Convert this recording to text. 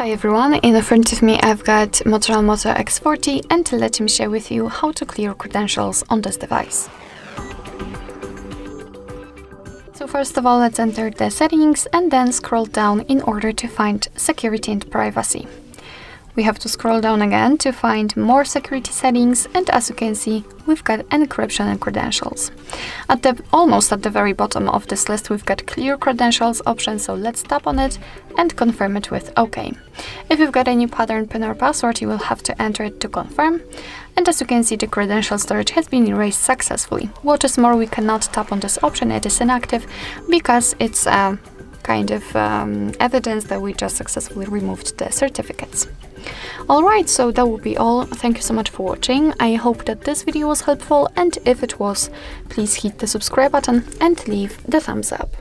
Hi everyone, in front of me I've got Motorola Moto X40 and let me share with you how to clear credentials on this device. So first of all, let's enter the settings and then scroll down in order to find security and privacy. We have to scroll down again to find more security settings, and as you can see, we've got encryption and credentials. Almost at the very bottom of this list, we've got clear credentials option, so let's tap on it and confirm it with OK. If you've got any pattern, PIN or password, you will have to enter it to confirm. And as you can see, the credential storage has been erased successfully. What is more, we cannot tap on this option, it is inactive, because it's kind of evidence that we just successfully removed the certificates. Alright, so that will be all. Thank you so much for watching. I hope that this video was helpful, and if it was, please hit the subscribe button and leave the thumbs up.